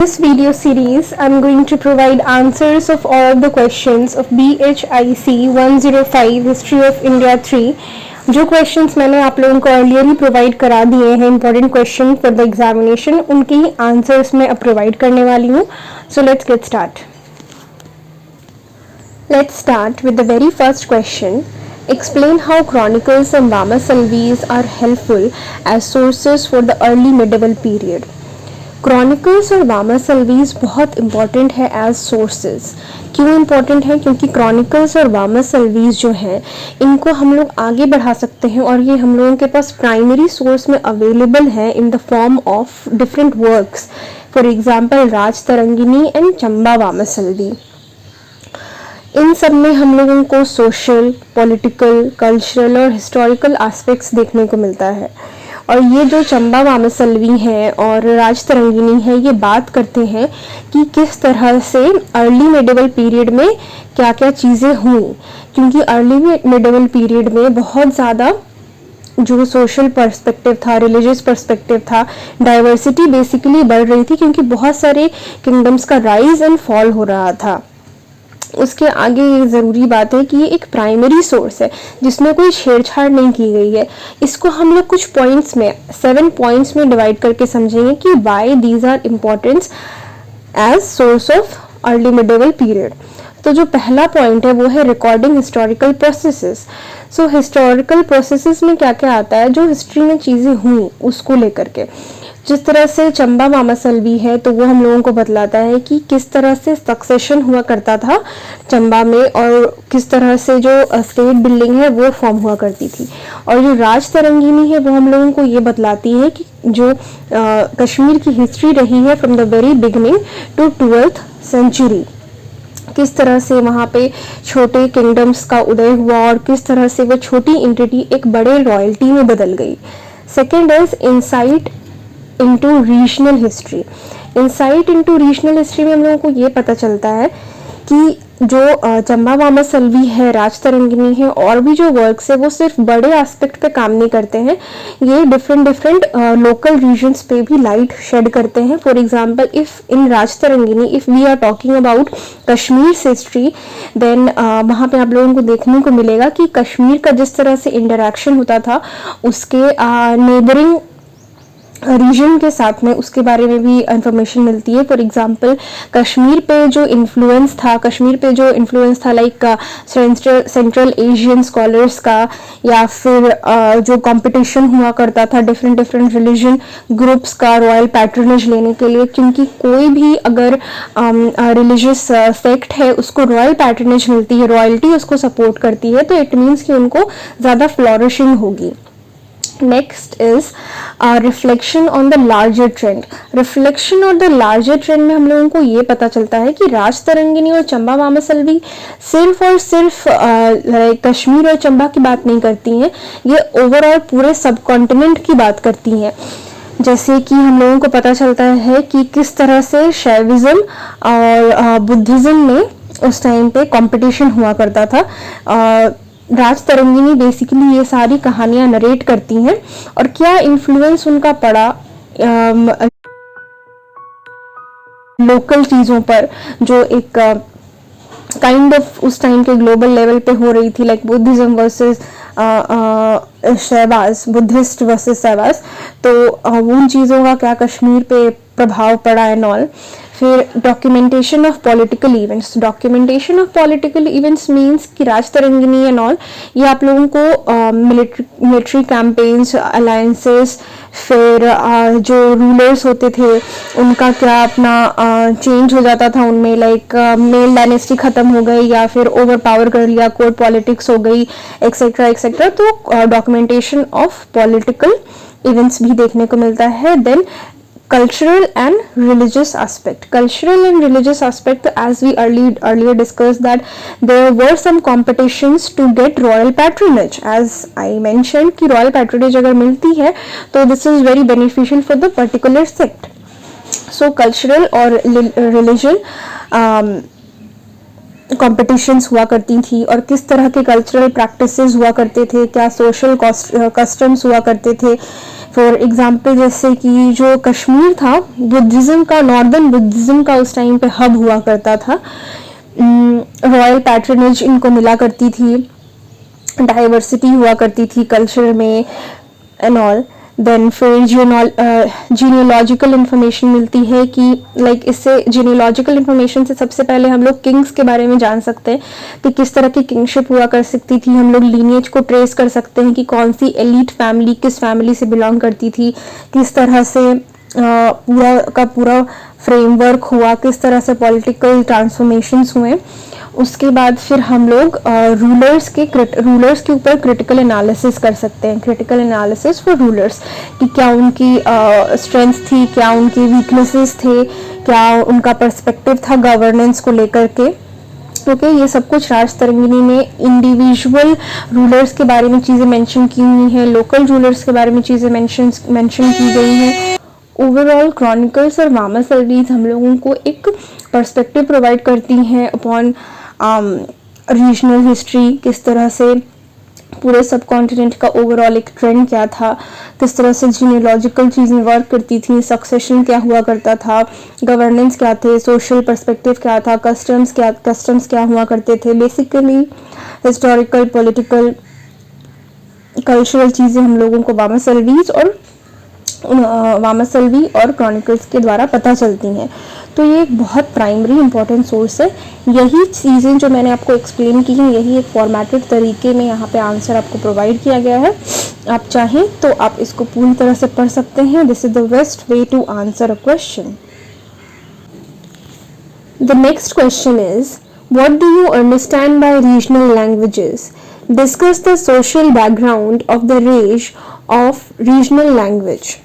This video series, I'm going to provide answers of all the questions of BHIC 105 History of India 3. जो questions मैंने आप लोगों को earlier ही provide करा दिए हैं important question for the examination, उनके ही आंसर्स मैं अब प्रोवाइड करने वाली हूँ. So let's get start. Let's start with the very first question. Explain how chronicles and Vamasalvis are helpful as sources for the early medieval period. Chronicles और वामासल्वीज बहुत important है as sources. क्यों important है? क्योंकि chronicles और वामासल्वीज जो हैं इनको हम लोग आगे बढ़ा सकते हैं और ये हम लोगों के पास प्राइमरी सोर्स में अवेलेबल है in the form of different works. For example Rajatarangini and Chamba वामासल्वी. इन सब में हम लोगों को सोशल, पॉलिटिकल, कल्चरल और हिस्टोरिकल एस्पेक्ट्स देखने को मिलता है. और ये जो चंबा वामासल्वी हैं और राजतरंगिनी है, ये बात करते हैं कि किस तरह से अर्ली मेडिवल पीरियड में क्या क्या चीज़ें हुई. क्योंकि अर्ली मेडिवल पीरियड में बहुत ज़्यादा जो सोशल पर्सपेक्टिव था, रिलीजियस पर्सपेक्टिव था, डाइवर्सिटी बेसिकली बढ़ रही थी क्योंकि बहुत सारे किंगडम्स का राइज एंड फॉल हो रहा था. उसके आगे ये ज़रूरी बात है कि ये एक प्राइमरी सोर्स है जिसमें कोई छेड़छाड़ नहीं की गई है. इसको हम लोग कुछ पॉइंट्स में 7 पॉइंट्स में डिवाइड करके समझेंगे कि why these are importants as source of early medieval period. तो जो पहला पॉइंट है वो है recording historical processes. So historical processes में क्या क्या आता है, जो हिस्ट्री में चीज़ें हुई उसको लेकर के. जिस तरह से चंबा वामासल्वी है तो वो हम लोगों को बतलाता है कि किस तरह से सक्सेशन हुआ करता था चंबा में और किस तरह से जो स्टेट बिल्डिंग है वो फॉर्म हुआ करती थी. और जो राजतरंगिनी है वो हम लोगों को ये बतलाती है कि जो कश्मीर की हिस्ट्री रही है from the very beginning to 12th century, किस तरह से वहाँ पे छोटे किंगडम्स का उदय हुआ और किस तरह से वो छोटी एंटिटी एक बड़े रॉयल्टी में बदल गई. Second is insight into regional history. Insight into regional history में हम लोगों को ये पता चलता है कि जो चंबा वामासल्वी है, राजतरंगिनी है और भी जो वर्क्स है वो सिर्फ बड़े एस्पेक्ट पे काम नहीं करते हैं, ये डिफरेंट लोकल रीजन्स पे भी लाइट शेड करते हैं. For example if in Rajatarangini if we are talking about Kashmir history, then वहाँ पे आप लोगों को देखने को मिलेगा कि कश्मीर का जिस तरह से इंटरेक्शन होता था उसके नेबरिंग रीजन के साथ में, उसके बारे में भी इंफॉर्मेशन मिलती है. फॉर एग्जांपल कश्मीर पे जो इन्फ्लुएंस था लाइक सेंट्रल एशियन स्कॉलर्स का, या फिर जो कंपटीशन हुआ करता था डिफरेंट रिलीजन ग्रुप्स का रॉयल पैट्रोनेज लेने के लिए. क्योंकि कोई भी अगर रिलीजियस सेक्ट है उसको रॉयल पैट्रोनेज मिलती है, रॉयल्टी उसको सपोर्ट करती है, तो इट मीन्स कि उनको ज़्यादा फ्लॉरिशिंग होगी. Next is reflection on the larger trend. Reflection on the larger trend में हम लोगों को ये पता चलता है कि राजतरंगिनी और चंबा वामासल्वी सिर्फ और सिर्फ कश्मीर और चंबा की बात नहीं करती हैं, ये ओवरऑल पूरे सब कॉन्टिनेंट की बात करती हैं. जैसे कि हम लोगों को पता चलता है कि किस तरह से शैविज्म और बुद्धिज्म में उस टाइम पे कंपटीशन हुआ करता था. राजतरंगिनी बेसिकली ये सारी कहानियां नरेट करती हैं और क्या इन्फ्लुएंस उनका पड़ा लोकल चीज़ों पर जो एक काइंड ऑफ उस टाइम के ग्लोबल लेवल पे हो रही थी, लाइक बुद्धिज्म वर्सेस शहबाज, बुद्धिस्ट वर्सेस शहबाज. तो उन चीज़ों का क्या कश्मीर पे प्रभाव पड़ा एंड ऑल. फिर documentation of political events. Documentation of political events means कि राजतरंगिनी एंड ऑल ये आप लोगों को मिलिट्री कैंपेन्स, अलायंसेस, फिर जो रूलर्स होते थे उनका क्या अपना चेंज हो जाता था उनमें, लाइक मेल डायनेस्टी ख़त्म हो गई या फिर ओवर पावर कर लिया, कोर्ट पॉलिटिक्स हो गई, एक्सेट्रा एक्सेट्रा. तो डॉक्यूमेंटेशन ऑफ पॉलिटिकल इवेंट्स भी देखने को मिलता है. Then cultural and religious aspect. Cultural and religious aspect, as we earlier discussed that there were some competitions to get royal patronage. As I mentioned कि royal patronage अगर मिलती है तो this is very beneficial for the particular sect. So cultural और religion competitions हुआ करती थी और किस तरह के कल्चरल प्रैक्टिसेस हुआ करते थे, क्या सोशल कस्टम्स हुआ करते थे, फॉर एग्जांपल जैसे कि जो कश्मीर था, बुद्धिज़्म का, नॉर्दर्न बुद्धिज़्म का उस टाइम पे हब हुआ करता था। रॉयल पैट्रनेज इनको मिला करती थी, डाइवर्सिटी हुआ करती थी कल्चर में एंड ऑल। देन फिर जीनियोलॉजिकल इन्फॉर्मेशन मिलती है कि लाइक इससे जीनियोलॉजिकल इन्फॉर्मेशन से सबसे पहले हम लोग किंग्स के बारे में जान सकते हैं कि किस तरह की किंगशिप हुआ कर सकती थी। हम लोग लीनिएज को ट्रेस कर सकते हैं कि कौन सी एलीट फैमिली किस फैमिली से बिलोंग करती थी, किस तरह से पूरा का पूरा फ्रेमवर्क हुआ, किस तरह से पॉलिटिकल ट्रांसफॉर्मेशंस हुए। उसके बाद फिर हम लोग रूलर्स के ऊपर क्रिटिकल एनालिसिस कर सकते हैं, क्रिटिकल एनालिसिस फॉर रूलर्स, कि क्या उनकी स्ट्रेंथ थी, क्या उनके वीकनेसेस थे, क्या उनका पर्सपेक्टिव था गवर्नेंस को लेकर के। ओके, ये सब कुछ राज तरंगिणी में इंडिविजुअल रूलर्स के बारे में चीज़ें मेंशन की हुई हैं, लोकल रूलर्स के बारे में चीज़ें मेंशन की गई हैं। ओवरऑल क्रॉनिकल्स और वामा सर्वीज हम लोगों को एक पर्सपेक्टिव प्रोवाइड करती हैं अपॉन रीजनल हिस्ट्री, किस तरह से पूरे सब कॉन्टिनेंट का ओवरऑल एक ट्रेंड क्या था, किस तरह से जीनियोलॉजिकल चीज़ें वर्क करती थी, सक्सेशन क्या हुआ करता था, गवर्नेंस क्या थे, सोशल पर्सपेक्टिव क्या था, कस्टम्स क्या हुआ करते थे। बेसिकली हिस्टोरिकल, पॉलिटिकल, कल्चरल चीज़ें हम लोगों को वामासल्वी और क्रॉनिकल्स के द्वारा पता चलती हैं। तो ये एक बहुत प्राइमरी इंपॉर्टेंट सोर्स है। यही चीज़ें जो मैंने आपको एक्सप्लेन की हैं, यही एक फॉर्मेटेड तरीके में यहाँ पे आंसर आपको प्रोवाइड किया गया है। आप चाहें तो आप इसको पूरी तरह से पढ़ सकते हैं। This is the best way to answer a question. The next question is, what do you understand by regional languages? Discuss the social background of the rise of regional language.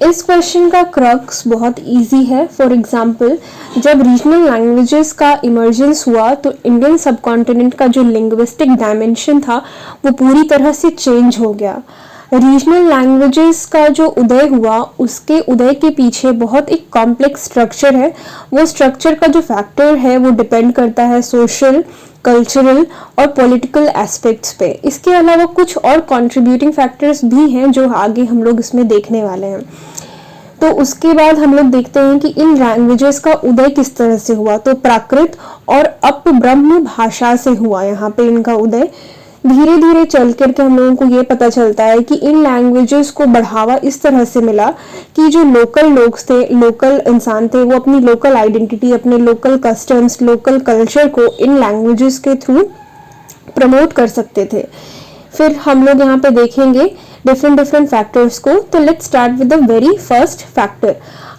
इस क्वेश्चन का crux बहुत easy है। For example, जब regional languages का emergence हुआ तो Indian subcontinent का जो लिंग्विस्टिक डायमेंशन था वो पूरी तरह से चेंज हो गया। रीजनल लैंग्वेजेस का जो उदय हुआ, उसके उदय के पीछे बहुत एक कॉम्प्लेक्स स्ट्रक्चर है। वो स्ट्रक्चर का जो फैक्टर है वो डिपेंड करता है सोशल, कल्चरल और पॉलिटिकल एस्पेक्ट्स पे। इसके अलावा कुछ और कंट्रीब्यूटिंग फैक्टर्स भी हैं जो आगे हम लोग इसमें देखने वाले हैं। तो उसके बाद हम लोग देखते हैं कि इन लैंग्वेजेस का उदय किस तरह से हुआ। तो प्राकृत और अपब्रह्म भाषा से हुआ यहाँ पे इनका उदय। धीरे धीरे चल करके हम लोगों को ये पता चलता है कि इन लैंग्वेजेस को बढ़ावा इस तरह से मिला कि जो लोकल लोग थे, लोकल इंसान थे, वो अपनी लोकल आइडेंटिटी, अपने लोकल कस्टम्स, लोकल कल्चर को इन लैंग्वेजेस के थ्रू प्रमोट कर सकते थे। फिर हम लोग यहाँ पे देखेंगे डिफरेंट फैक्टर्स को। तो let's start with the very first factor.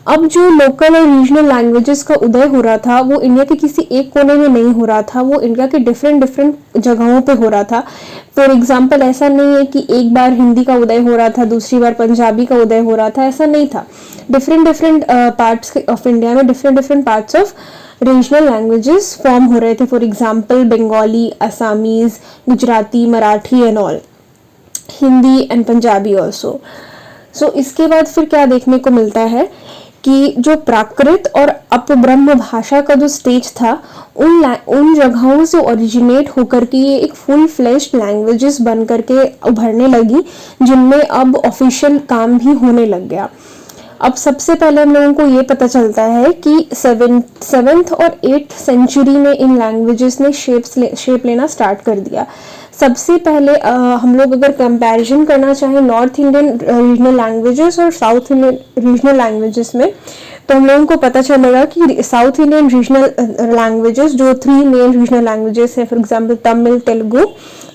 अब जो लोकल और रीजनल लैंग्वेजेस का उदय हो रहा था वो इंडिया के किसी एक कोने में नहीं हो रहा था, वो इंडिया के डिफरेंट जगहों पे हो रहा था। फॉर एग्जांपल, ऐसा नहीं है कि एक बार हिंदी का उदय हो रहा था, दूसरी बार पंजाबी का उदय हो रहा था, ऐसा नहीं था। डिफरेंट पार्ट्स ऑफ इंडिया में different parts of regional languages form हो रहे थे। For example, Bengali, Assamese, Gujarati, Marathi and all, Hindi and Punjabi also. So इसके बाद फिर क्या देखने को मिलता है कि जो प्राकृत और अपब्रह्म भाषा का जो स्टेज था, उन जगहों से ओरिजिनेट होकर के ये एक फुल फ्लेश्ड लैंग्वेजेस बन करके उभरने लगी, जिनमें अब ऑफिशियल काम भी होने लग गया। अब सबसे पहले हम लोगों को ये पता चलता है कि सेवेंथ और 8th सेंचुरी में इन लैंग्वेजेस ने शेप लेना स्टार्ट कर दिया। सबसे पहले हम लोग अगर कंपैरिजन करना चाहें नॉर्थ इंडियन रीजनल लैंग्वेजेस और साउथ इंडियन रीजनल लैंग्वेजेस में, तो हम लोगों को पता चलेगा कि साउथ इंडियन रीजनल लैंग्वेजेस, जो 3 मेन रीजनल लैंग्वेजेस हैं, for example Tamil, Telugu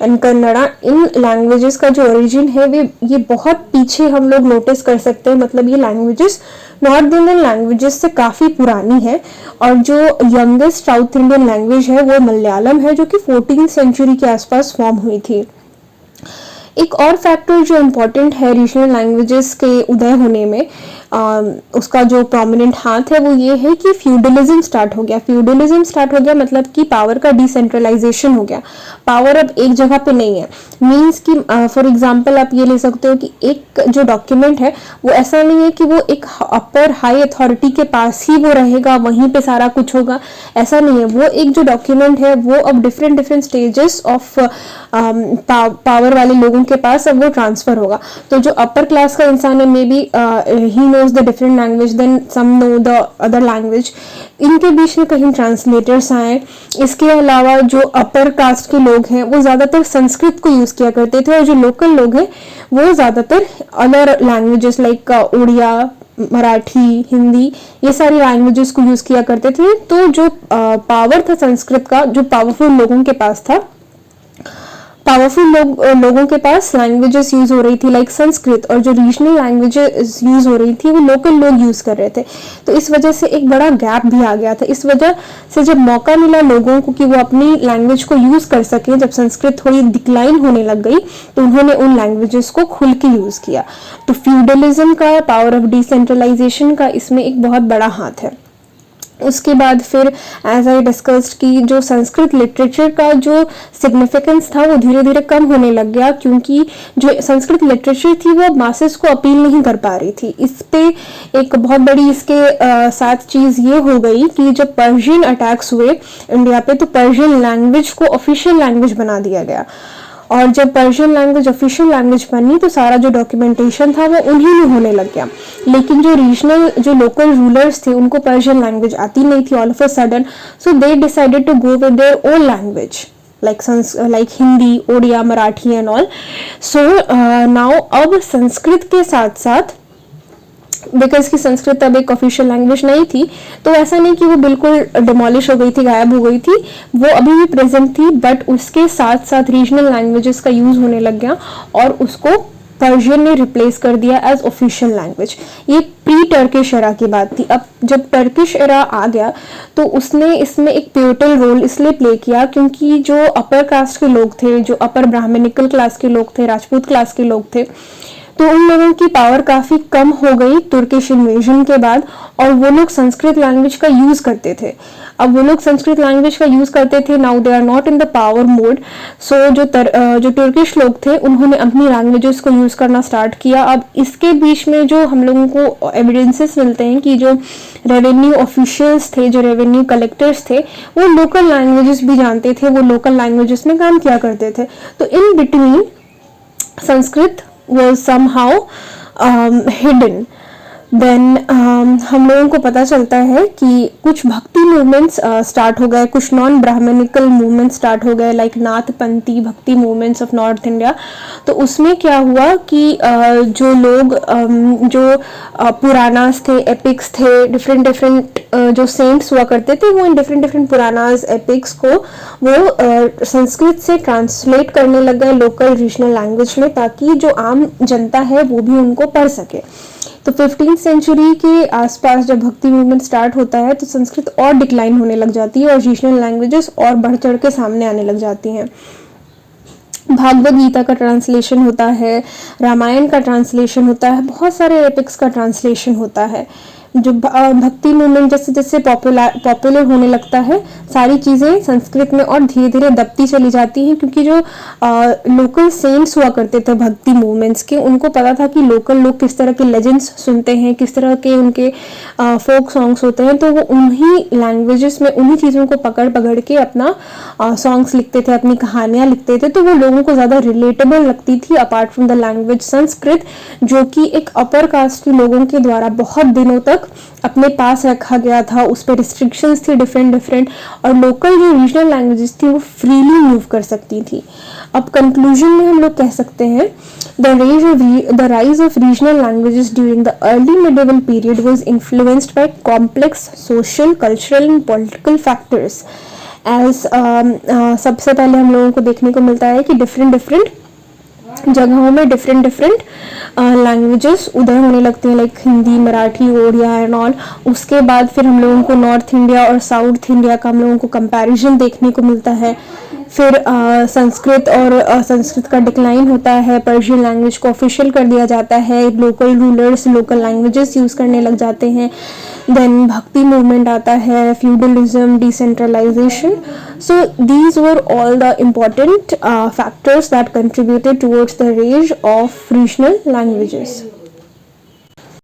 and Kannada, in languages का जो ओरिजिन है ये बहुत पीछे हम लोग नोटिस कर सकते हैं। मतलब ये लैंग्वेजेस नॉर्थ इंडियन लैंग्वेजेस से काफ़ी पुरानी है। और जो यंगेस्ट साउथ इंडियन लैंग्वेज है वो मलयालम है, जो कि 14th सेंचुरी के आसपास फॉर्म हुई थी। एक और फैक्टर जो इम्पोर्टेंट है रीजनल लैंग्वेजेस के उदय होने में, उसका जो प्रोमिनेंट हाथ है वो ये है कि फ्यूडलिज्म स्टार्ट हो गया। फ्यूडलिज्म स्टार्ट हो गया मतलब कि पावर का डिसेंट्रलाइजेशन हो गया, पावर अब एक जगह पे नहीं है। मीन्स कि फॉर एग्जांपल आप ये ले सकते हो कि एक जो डॉक्यूमेंट है वो ऐसा नहीं है कि वो एक अपर हाई अथॉरिटी के पास ही वो रहेगा, वहीं पे सारा कुछ होगा, ऐसा नहीं है। वो एक जो डॉक्यूमेंट है वो अब different different stages of power वाले लोगों के पास अब वो ट्रांसफर होगा। तो जो अपर क्लास का इंसान है, maybe he knows the different language then some know the other language, इनके बीच में कहीं ट्रांसलेटर्स आए। इसके अलावा जो अपर कास्ट के लोग हैं वो ज़्यादातर संस्कृत को यूज़ किया करते थे, और जो लोकल लोग हैं वो ज़्यादातर other languages like Odia, Marathi, Hindi, ये सारी लैंग्वेजेस को यूज़ किया करते थे। तो जो पावर था संस्कृत का, जो पावरफुल लोगों के पास था, पावरफुल लोगों के पास लैंग्वेजेस यूज हो रही थी लाइक संस्कृत, और जो रीजनल लैंग्वेजेस यूज हो रही थी वो लोकल लोग यूज कर रहे थे। तो इस वजह से एक बड़ा गैप भी आ गया था। इस वजह से जब मौका मिला लोगों को कि वो अपनी लैंग्वेज को यूज कर सकें, जब संस्कृत थोड़ी डिक्लाइन होने लग गई तो उन्होंने उन लैंग्वेजेस को खुल के यूज किया। तो फ्यूडलिज्म का, पावर ऑफ डिसेंट्रलाइजेशन का इसमें एक बहुत बड़ा हाथ है। उसके बाद फिर एज आई डिस्कस्ड की जो संस्कृत लिटरेचर का जो सिग्निफिकेंस था वो धीरे धीरे कम होने लग गया, क्योंकि जो संस्कृत लिटरेचर थी वो मासेस को अपील नहीं कर पा रही थी। इस पे एक बहुत बड़ी इसके साथ चीज़ ये हो गई कि जब पर्शियन अटैक्स हुए इंडिया पे तो पर्शियन लैंग्वेज को ऑफिशियल लैंग्वेज बना दिया गया, और जब पर्शियन लैंग्वेज ऑफिशियल लैंग्वेज बनी तो सारा जो डॉक्यूमेंटेशन था वो उन्हीं में होने लग गया। लेकिन जो रीजनल, जो लोकल रूलर्स थे उनको पर्शियन लैंग्वेज आती नहीं थी all of a sudden, so they decided to go with their own language like Hindi, Odia, Marathi and all. So now अब संस्कृत के साथ साथ, बिकॉज की संस्कृत अब एक ऑफिशियल लैंग्वेज नहीं थी, तो ऐसा नहीं कि वो बिल्कुल डिमोलिश हो गई थी, गायब हो गई थी, वो अभी भी प्रेजेंट थी, बट उसके साथ साथ रीजनल लैंग्वेजेस का यूज होने लग गया और उसको पर्शियन ने रिप्लेस कर दिया एज ऑफिशियल लैंग्वेज। ये प्री टर्किश एरा की बात थी। अब जब टर्किश एरा आ गया तो उसने इसमें एक पिवटल रोल इसलिए प्ले किया क्योंकि जो अपर कास्ट के लोग थे, जो अपर ब्राह्मणिकल क्लास के लोग थे, राजपूत क्लास के लोग थे, तो उन लोगों की पावर काफी कम हो गई तुर्किश इन्वेजन के बाद, और वो लोग संस्कृत लैंग्वेज का यूज करते थे। अब वो लोग संस्कृत लैंग्वेज का यूज करते थे, now they are not in the power mode. So जो तुर्किश लोग थे उन्होंने अपनी लैंग्वेजेस को यूज करना स्टार्ट किया। अब इसके बीच में जो हम लोगों को एविडेंसेस मिलते हैं कि जो रेवेन्यू ऑफिशियल्स थे, जो रेवेन्यू कलेक्टर्स थे, वो लोकल लैंग्वेजेस भी जानते थे, वो लोकल लैंग्वेजेस में काम किया करते थे। तो in between Sanskrit was somehow hidden. Then हम लोगों को पता चलता है कि कुछ भक्ति मूवमेंट्स स्टार्ट हो गए, कुछ नॉन ब्राह्मणिकल मूवमेंट स्टार्ट हो गए लाइक नाथपंथी भक्ति मूवमेंट्स ऑफ नॉर्थ इंडिया। तो उसमें क्या हुआ कि जो लोग जो पुरानास थे, एपिक्स थे, डिफरेंट जो सेंट्स हुआ करते थे, वो इन डिफरेंट पुरानास एपिक्स को वो संस्कृत से ट्रांसलेट करने लग गए लोकल रीजनल लैंग्वेज में, ताकि जो आम जनता है वो भी उनको पढ़ सके। तो 15th सेंचुरी के आसपास जब भक्ति मूवमेंट स्टार्ट होता है तो संस्कृत और डिक्लाइन होने लग जाती है और रीजनल लैंग्वेजेस और बढ़ चढ़ के सामने आने लग जाती हैं। भागवत गीता का ट्रांसलेशन होता है, रामायण का ट्रांसलेशन होता है, बहुत सारे एपिक्स का ट्रांसलेशन होता है। जो भक्ति मूवमेंट जैसे जैसे पॉपुलर होने लगता है, सारी चीज़ें संस्कृत में और धीरे धीरे दबती चली जाती हैं, क्योंकि जो लोकल सेंट्स हुआ करते थे भक्ति मूवमेंट्स के, उनको पता था कि लोकल लोग किस तरह के लेजेंड्स सुनते हैं, किस तरह के उनके फोक सॉन्ग्स होते हैं, तो वो उन्हीं लैंग्वेजेस में उन्हीं चीज़ों को पकड़ के अपना सॉन्ग्स लिखते थे, अपनी कहानियाँ लिखते थे। तो वो लोगों को ज़्यादा रिलेटेबल लगती थी apart from the language Sanskrit, जो कि एक अपर कास्ट के लोगों के द्वारा बहुत दिनों तक अपने पास रखा गया था। उस पर रिस्ट्रिक्शंस थी डिफरेंट, और लोकल जो रीजनल लैंग्वेजेस थी वो फ्रीली मूव कर सकती थी। अब कंक्लूजन में हम लोग कह सकते हैं the rise of regional languages during the early medieval period was influenced by complex social, cultural and political factors. As सबसे पहले हम लोगों को देखने को मिलता है कि डिफरेंट जगहों में डिफरेंट लैंग्वेजेस उदय होने लगती हैं, like Hindi, Marathi, Odia and all. उसके बाद फिर हम लोगों को नॉर्थ इंडिया और साउथ इंडिया का हम लोगों को कंपैरिजन देखने को मिलता है। फिर संस्कृत और संस्कृत का डिक्लाइन होता है, पर्शियन लैंग्वेज को ऑफिशियल कर दिया जाता है, local rulers local languages use करने लग जाते हैं. देन भक्ति मूवमेंट आता है, feudalism, decentralisation. So these were all the important factors that contributed towards the rise of regional languages.